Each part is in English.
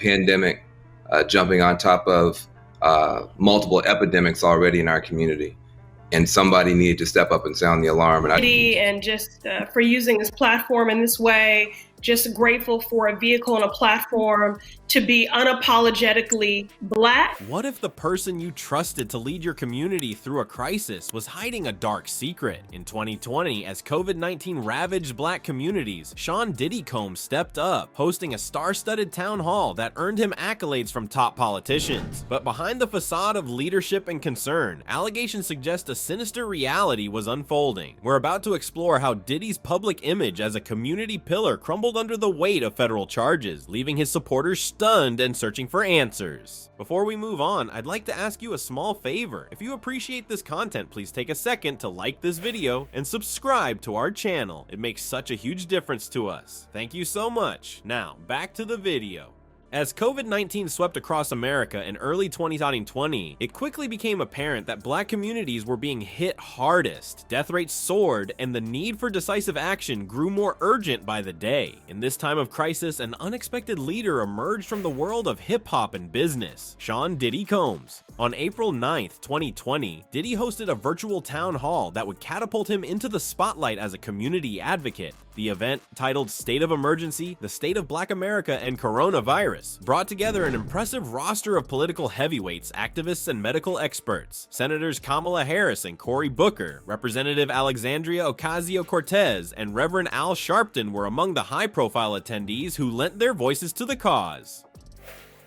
pandemic jumping on top of multiple epidemics already in our community. And somebody needed to step up and sound the alarm. And just for using this platform in this way, just grateful for a vehicle and a platform to be unapologetically Black. What if the person you trusted to lead your community through a crisis was hiding a dark secret? In 2020, as COVID-19 ravaged Black communities, Diddy Combs stepped up, hosting a star-studded town hall that earned him accolades from top politicians. But behind the facade of leadership and concern, allegations suggest a sinister reality was unfolding. We're about to explore how Diddy's public image as a community pillar crumbled under the weight of federal charges, leaving his supporters stunned and searching for answers. Before we move on, I'd like to ask you a small favor. If you appreciate this content, please take a second to like this video and subscribe to our channel. It makes such a huge difference to us. Thank you so much. Now, back to the video. As COVID-19 swept across America in early 2020, it quickly became apparent that Black communities were being hit hardest. Death rates soared, and the need for decisive action grew more urgent by the day. In this time of crisis, an unexpected leader emerged from the world of hip-hop and business, Diddy Combs. On April 9th, 2020, Diddy hosted a virtual town hall that would catapult him into the spotlight as a community advocate. The event, titled State of Emergency, the State of Black America, and Coronavirus, brought together an impressive roster of political heavyweights, activists, and medical experts. Senators Kamala Harris and Cory, Representative Alexandria Ocasio-Cortez, and Reverend Al Sharpton were among the high-profile attendees who lent their voices to the cause.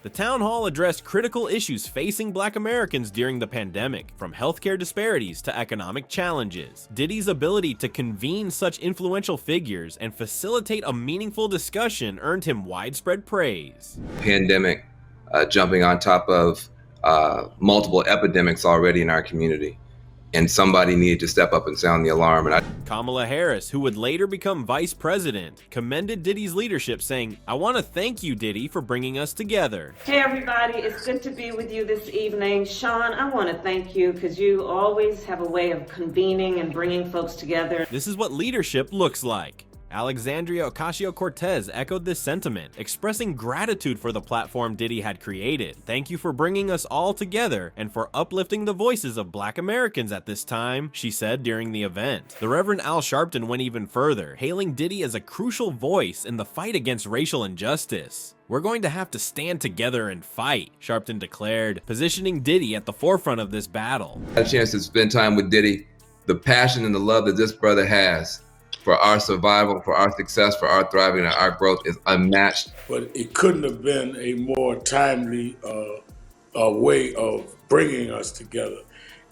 The town hall addressed critical issues facing Black Americans during the pandemic, from healthcare disparities to economic challenges. Diddy's ability to convene such influential figures and facilitate a meaningful discussion earned him widespread praise. Pandemic jumping on top of multiple epidemics already in our community. And somebody needed to step up and sound the alarm. Kamala Harris, who would later become vice president, commended Diddy's leadership, saying, "I want to thank you, Diddy, for bringing us together." Hey everybody, it's good to be with you this evening. I want to thank you because you always have a way of convening and bringing folks together. This is what leadership looks like. Alexandria Ocasio-Cortez echoed this sentiment, expressing gratitude for the platform Diddy had created. "Thank you for bringing us all together and for uplifting the voices of Black Americans at this time," she said during the event. The Reverend Al Sharpton went even further, hailing Diddy as a crucial voice in the fight against racial injustice. "We're going to have to stand together and fight," Sharpton declared, positioning Diddy at the forefront of this battle. I had a chance to spend time with Diddy. The passion and the love that this brother has for our survival, for our success, for our thriving, and our growth is unmatched. But it couldn't have been a more timely way of bringing us together.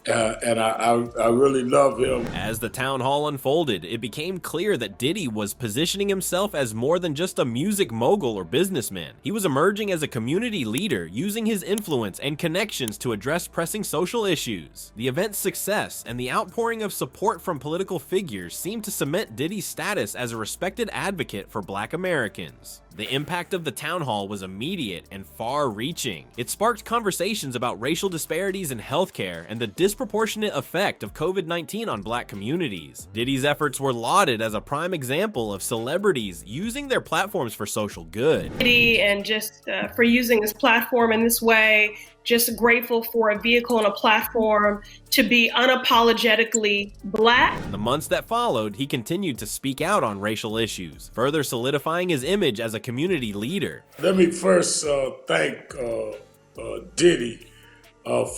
And I really love him. As the town hall unfolded, it became clear that Diddy was positioning himself as more than just a music mogul or businessman. He was emerging as a community leader, using his influence and connections to address pressing social issues. The event's success and the outpouring of support from political figures seemed to cement Diddy's status as a respected advocate for Black Americans. The impact of the town hall was immediate and far-reaching. It sparked conversations about racial disparities in healthcare and the disproportionate effect of COVID-19 on Black communities. Diddy's efforts were lauded as a prime example of celebrities using their platforms for social good. And just for using this platform in this way, just grateful for a vehicle and a platform to be unapologetically Black. In the months that followed, he continued to speak out on racial issues, further solidifying his image as a community leader. Let me first thank Diddy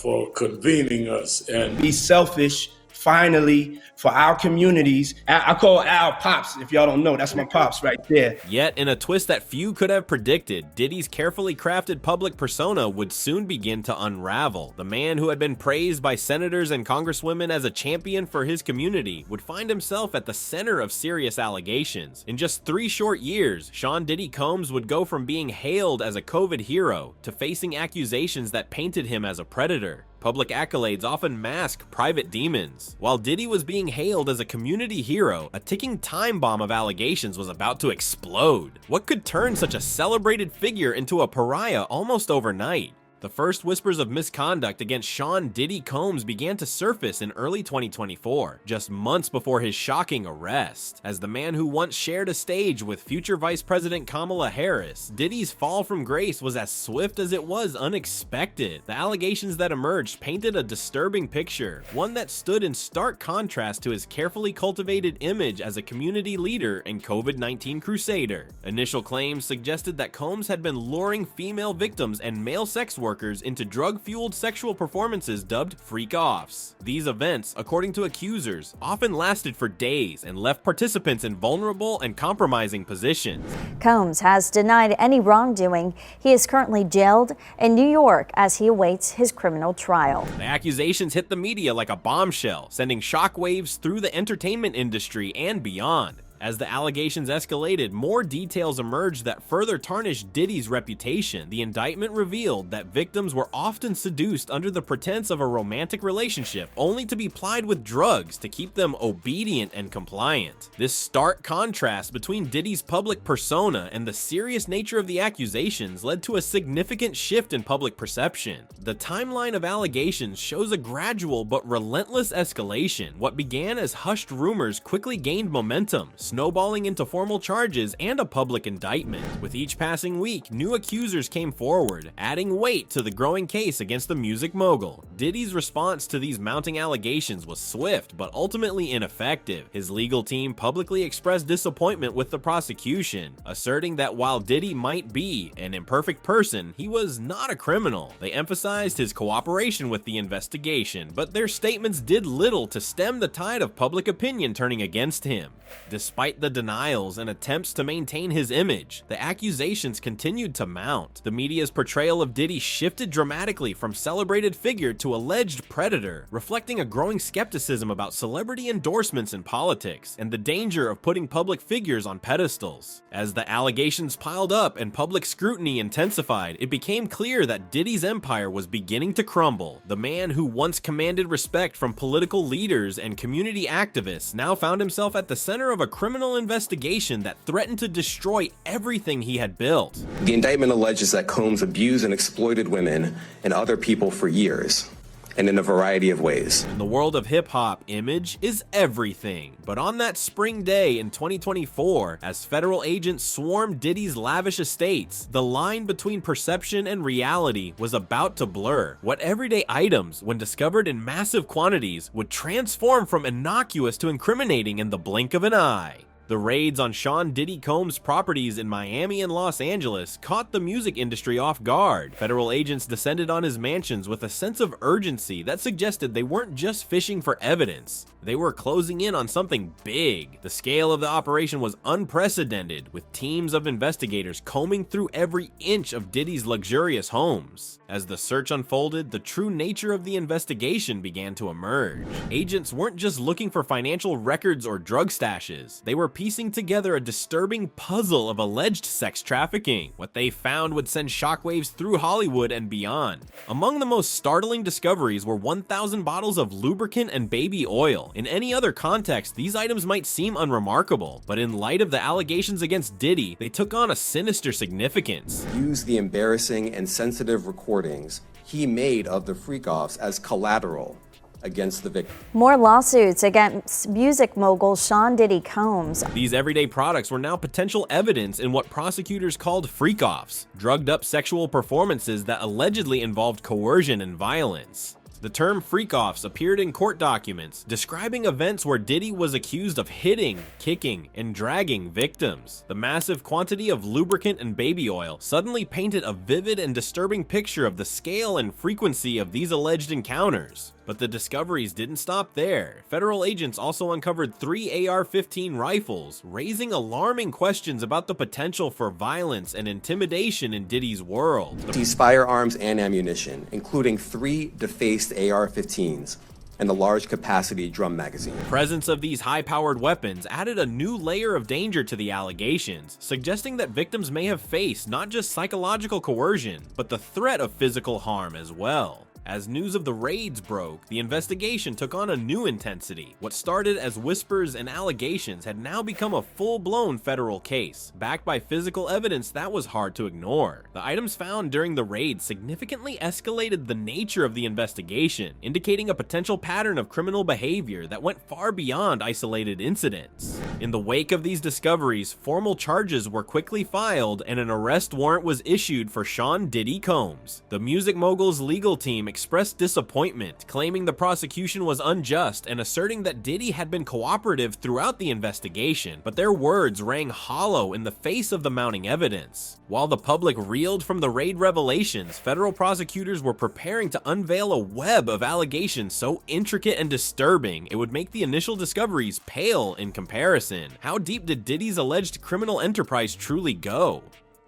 for convening us. And be selfish, finally, for our communities. I call Al Pops, if y'all don't know, that's my Pops right there. Yet, in a twist that few could have predicted, Diddy's carefully crafted public persona would soon begin to unravel. The man who had been praised by senators and congresswomen as a champion for his community would find himself at the center of serious allegations. In just 3 short years, Diddy Combs would go from being hailed as a COVID hero to facing accusations that painted him as a predator. Public accolades often mask private demons. While Diddy was being hailed as a community hero, a ticking time bomb of allegations was about to explode. What could turn such a celebrated figure into a pariah almost overnight? The first whispers of misconduct against Sean Diddy Combs began to surface in early 2024, just months before his shocking arrest. As the man who once shared a stage with future Vice President Kamala Harris, Diddy's fall from grace was as swift as it was unexpected. The allegations that emerged painted a disturbing picture, one that stood in stark contrast to his carefully cultivated image as a community leader and COVID-19 crusader. Initial claims suggested that Combs had been luring female victims and male sex workers into drug-fueled sexual performances dubbed freak-offs. These events, according to accusers, often lasted for days and left participants in vulnerable and compromising positions. Combs has denied any wrongdoing. He is currently jailed in New York as he awaits his criminal trial. The accusations hit the media like a bombshell, sending shockwaves through the entertainment industry and beyond. As the allegations escalated, more details emerged that further tarnished Diddy's reputation. The indictment revealed that victims were often seduced under the pretense of a romantic relationship, only to be plied with drugs to keep them obedient and compliant. This stark contrast between Diddy's public persona and the serious nature of the accusations led to a significant shift in public perception. The timeline of allegations shows a gradual but relentless escalation. What began as hushed rumors quickly gained momentum, snowballing into formal charges and a public indictment. With each passing week, new accusers came forward, adding weight to the growing case against the music mogul. Diddy's response to these mounting allegations was swift but ultimately ineffective. His legal team publicly expressed disappointment with the prosecution, asserting that while Diddy might be an imperfect person, he was not a criminal. They emphasized his cooperation with the investigation, but their statements did little to stem the tide of public opinion turning against him. Despite the denials and attempts to maintain his image, the accusations continued to mount. The media's portrayal of Diddy shifted dramatically from celebrated figure to alleged predator, reflecting a growing skepticism about celebrity endorsements in politics and the danger of putting public figures on pedestals. As the allegations piled up and public scrutiny intensified, it became clear that Diddy's empire was beginning to crumble. The man who once commanded respect from political leaders and community activists now found himself at the center of a criminal investigation that threatened to destroy everything he had built. The indictment alleges that Combs abused and exploited women and other people for years, and in a variety of ways. In the world of hip-hop, image is everything. But on that spring day in 2024, as federal agents swarmed Diddy's lavish estates, the line between perception and reality was about to blur. What everyday items, when discovered in massive quantities, would transform from innocuous to incriminating in the blink of an eye. The raids on Sean Diddy Combs' properties in Miami and Los Angeles caught the music industry off guard. Federal agents descended on his mansions with a sense of urgency that suggested they weren't just fishing for evidence. They were closing in on something big. The scale of the operation was unprecedented, with teams of investigators combing through every inch of Diddy's luxurious homes. As the search unfolded, the true nature of the investigation began to emerge. Agents weren't just looking for financial records or drug stashes. They were piecing together a disturbing puzzle of alleged sex trafficking. What they found would send shockwaves through Hollywood and beyond. Among the most startling discoveries were 1,000 bottles of lubricant and baby oil. In any other context, these items might seem unremarkable, but in light of the allegations against Diddy, they took on a sinister significance. Use the embarrassing and sensitive recordings he made of the freak-offs as collateral against the victim. More lawsuits against music mogul Sean Diddy Combs. These everyday products were now potential evidence in what prosecutors called freak-offs, drugged-up sexual performances that allegedly involved coercion and violence. The term freak-offs appeared in court documents, describing events where Diddy was accused of hitting, kicking, and dragging victims. The massive quantity of lubricant and baby oil suddenly painted a vivid and disturbing picture of the scale and frequency of these alleged encounters. But the discoveries didn't stop there. Federal agents also uncovered 3 AR-15 rifles, raising alarming questions about the potential for violence and intimidation in Diddy's world. These firearms and ammunition, including 3 defaced AR-15s and a large capacity drum magazine. The presence of these high-powered weapons added a new layer of danger to the allegations, suggesting that victims may have faced not just psychological coercion, but the threat of physical harm as well. As news of the raids broke, the investigation took on a new intensity. What started as whispers and allegations had now become a full-blown federal case, backed by physical evidence that was hard to ignore. The items found during the raid significantly escalated the nature of the investigation, indicating a potential pattern of criminal behavior that went far beyond isolated incidents. In the wake of these discoveries, formal charges were quickly filed and an arrest warrant was issued for Sean Diddy Combs. The music mogul's legal team expressed disappointment, claiming the prosecution was unjust and asserting that Diddy had been cooperative throughout the investigation, but their words rang hollow in the face of the mounting evidence. While the public reeled from the raid revelations, federal prosecutors were preparing to unveil a web of allegations so intricate and disturbing it would make the initial discoveries pale in comparison. How deep did Diddy's alleged criminal enterprise truly go?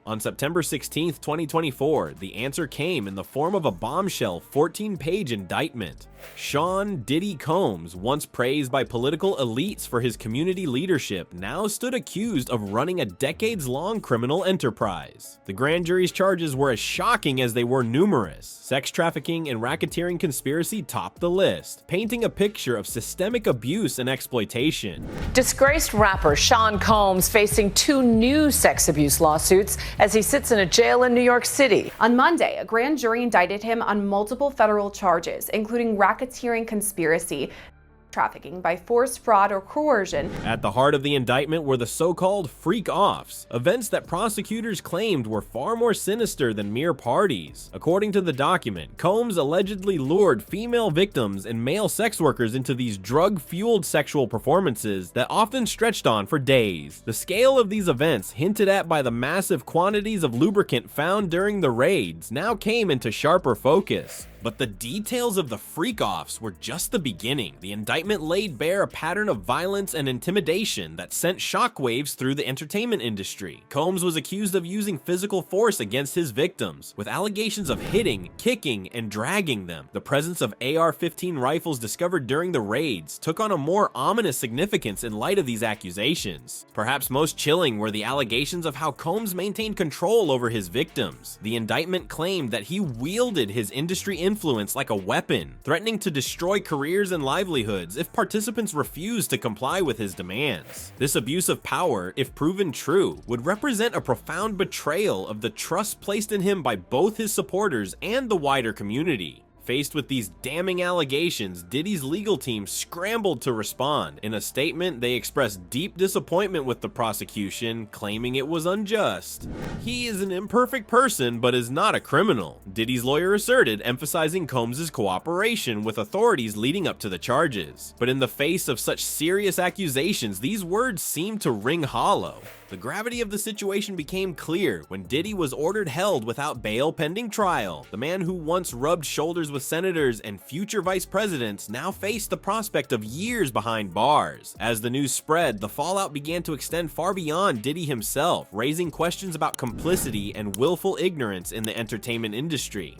On September 16, 2024, the answer came in the form of a bombshell 14-page indictment. Sean Diddy Combs, once praised by political elites for his community leadership, now stood accused of running a decades-long criminal enterprise. The grand jury's charges were as shocking as they were numerous. Sex trafficking and racketeering conspiracy topped the list, painting a picture of systemic abuse and exploitation. Disgraced rapper Sean Combs facing 2 new sex abuse lawsuits as he sits in a jail in New York City. On Monday, a grand jury indicted him on multiple federal charges, including racketeering conspiracy, trafficking by force, fraud, or coercion. At the heart of the indictment were the so-called freak-offs, events that prosecutors claimed were far more sinister than mere parties. According to the document, Combs allegedly lured female victims and male sex workers into these drug-fueled sexual performances that often stretched on for days. The scale of these events, hinted at by the massive quantities of lubricant found during the raids, now came into sharper focus. But the details of the freak-offs were just the beginning. The indictment laid bare a pattern of violence and intimidation that sent shockwaves through the entertainment industry. Combs was accused of using physical force against his victims, with allegations of hitting, kicking, and dragging them. The presence of AR-15 rifles discovered during the raids took on a more ominous significance in light of these accusations. Perhaps most chilling were the allegations of how Combs maintained control over his victims. The indictment claimed that he wielded his industry influence like a weapon, threatening to destroy careers and livelihoods if participants refused to comply with his demands. This abuse of power, if proven true, would represent a profound betrayal of the trust placed in him by both his supporters and the wider community. Faced with these damning allegations, Diddy's legal team scrambled to respond. In a statement, they expressed deep disappointment with the prosecution, claiming it was unjust. He is an imperfect person, but is not a criminal, Diddy's lawyer asserted, emphasizing Combs' cooperation with authorities leading up to the charges. But in the face of such serious accusations, these words seemed to ring hollow. The gravity of the situation became clear when Diddy was ordered held without bail pending trial. The man who once rubbed shoulders with senators and future vice presidents now faced the prospect of years behind bars. As the news spread, the fallout began to extend far beyond Diddy himself, raising questions about complicity and willful ignorance in the entertainment industry.